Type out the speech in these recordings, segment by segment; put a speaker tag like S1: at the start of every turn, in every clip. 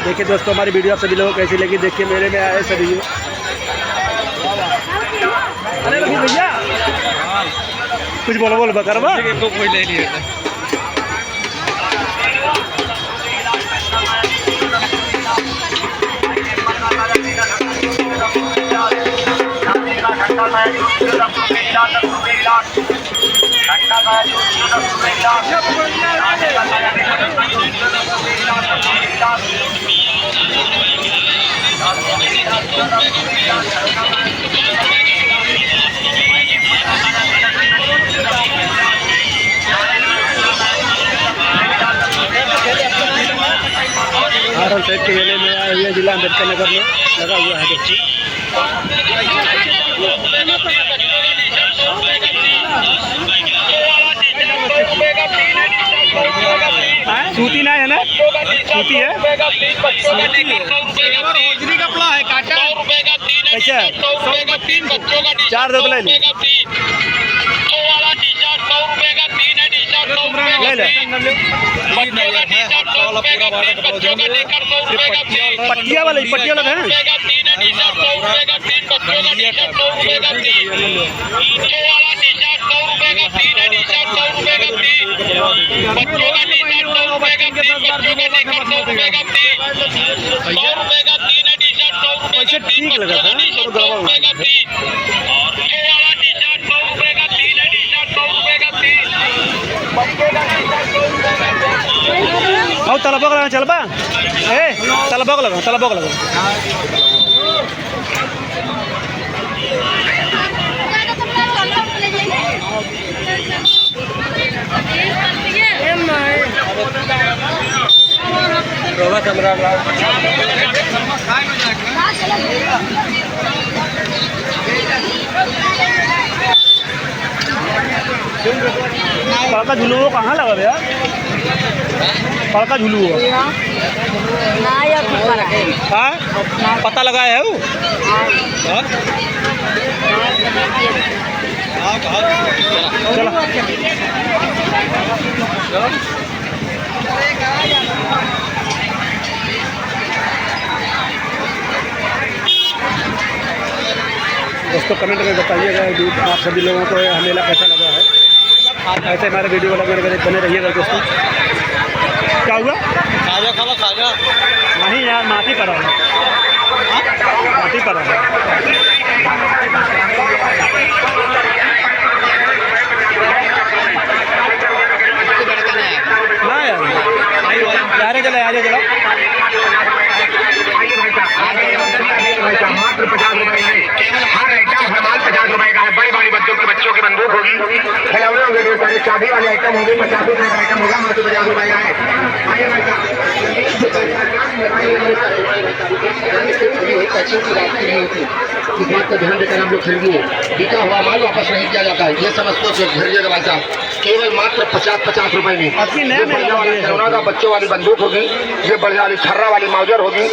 S1: देखिए दोस्तों, हमारी वीडियो आप सभी लोगों को कैसी लगी, देखिए मेले में आए सभी। अरे रवि भैया कुछ बोलो बकरवा कोई ले लिया। आरन साइड के मेले में आए हुए जिला अम्बेडकर नगर में लगा हुआ है। देखिए सूती ना है ना, सूती है, कपड़ा है काटा कैसा है 4 दो ले लो पट्टिया वाला है। पैसे ठीक लगा था और तलबक लगा चलबा तलबक लगा पड़का झुलू कहाँ लगा भैया? पड़का झुलू हाँ पता लगाया है वो। चलो दोस्तों कमेंट में बताइएगा आप सभी लोगों को यह मेला कैसा लगा है। ऐसे हमारे वीडियो वाला मेरे बने रहिएगा दोस्तों। क्या हुआ? खाजा नहीं यार, माटी पड़ा है, माटी पड़ा है। ना यार चला मात्र 50 रुपए में हर आइटम हर माल 50 रुपए का है। बड़ी बड़ी बच्चों की बंदूक होगी, खिलौने होंगे, ढेर सारे चाबी वाले आइटम होंगे, 50 रुपए का आइटम होगा, मात्र 50 रुपए का है। इस बात का ध्यान देकर हम लोग खरीदिए, बिका हुआ माल वापस नहीं किया जाता है, ये समझते खरीदिएगा भाई साहब। केवल मात्र 50 रुपए में खिलौना का बच्चों वाली बंदूक होगी, ये बढ़िया वाली छर्रा वाली माउजर होगी,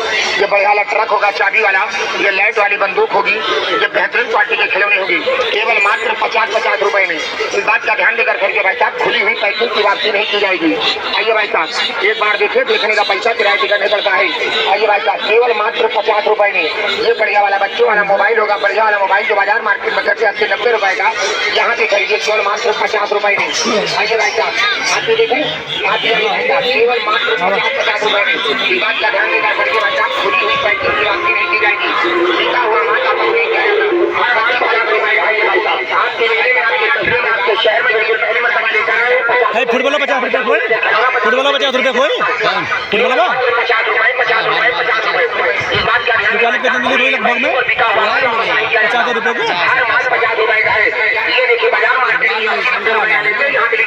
S1: ये बढ़िया वाला ट्रक होगा चाबी वाला, ये लाइट वाली बंदूक होगी, ये बेहतरीन क्वालिटी के खिलौने होगी, केवल मात्र 50 रुपए में। इस बात का ध्यान देकर खरीदिए भाई साहब, खुली हुई पैकिंग की वापसी नहीं की जाएगी। आइए भाई साहब, एक बार देखिए, देखने का पैसा किराया टिकट नहीं पड़ता है। आइए भाई साहब, केवल मात्र 50 रुपए में ये बढ़िया वाला बच्चों वाला मोबाइल होगा, बढ़िया वाला मोबाइल जो बाजार मार्केट में करते 80-90 रुपए का, यहाँ पे खरीदिए केवल मात्र 50 रुपए में। आइए भाई साहब, आते देखें, आते केवल मात्र 50 रुपए में। इस बात का ध्यान देकर खरीदिए भाई साहब, खुली हुई पैकिंग की वापसी नहीं की जाएगी, बिका हुआ माल वापस नहीं किया जाएगा। आपके शहर में पहली मरतबा लेकर आए फुटबॉल 50 रुपये खोई, फुटबॉल 50 रुपये खोई, फुटबॉल 50 रुपये। इस बात का ध्यान लगभग में 50 रुपये का है। ये देखिए बाजार मार्केट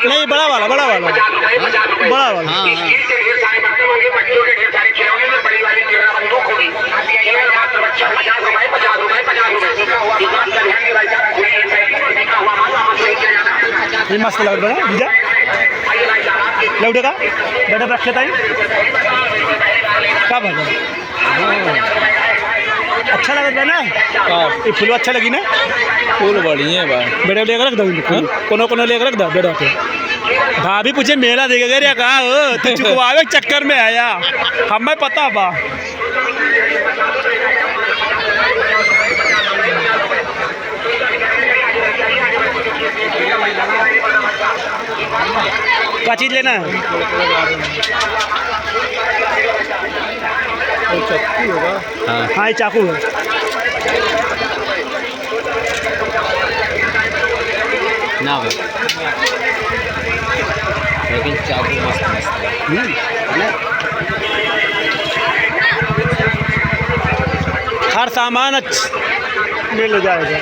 S1: नहीं, बड़ा वाला ढेर सारे बर्तन होंगे, बच्चों के ढेर सारे खिलौने में बड़ी वाली बंदूक होगी, मात्र 50 रुपये। इस बात का ध्यान ये मस्त लग रहा है भैया, लौटे का बेटा रखे था क्या भाग अच्छा लग रहा है ना। ये फूल अच्छा लगी ना, फूल बढ़िया है बेटा, लेकर रख दो, कोनो लेकर रख दो बेटा के।
S2: भाभी पूछे मेला देखेगा रे कहा हो तू चुकवावे के चक्कर में आया हमें पता बा क्या चीज लेना है
S3: चक्कू होगा
S2: हाँ ये चाकू है
S3: ना भाई लेकिन चाकू मस्त मस्त है ना
S2: हर सामान मिल जाएगा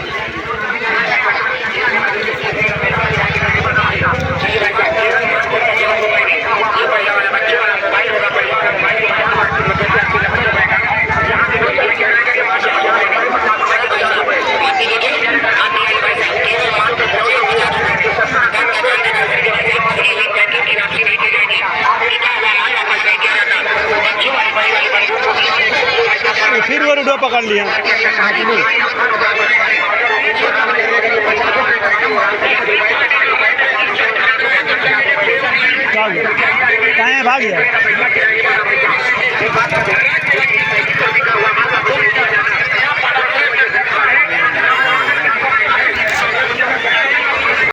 S2: फिर वो रुडो पकड़ लिया कहाँ भाग गया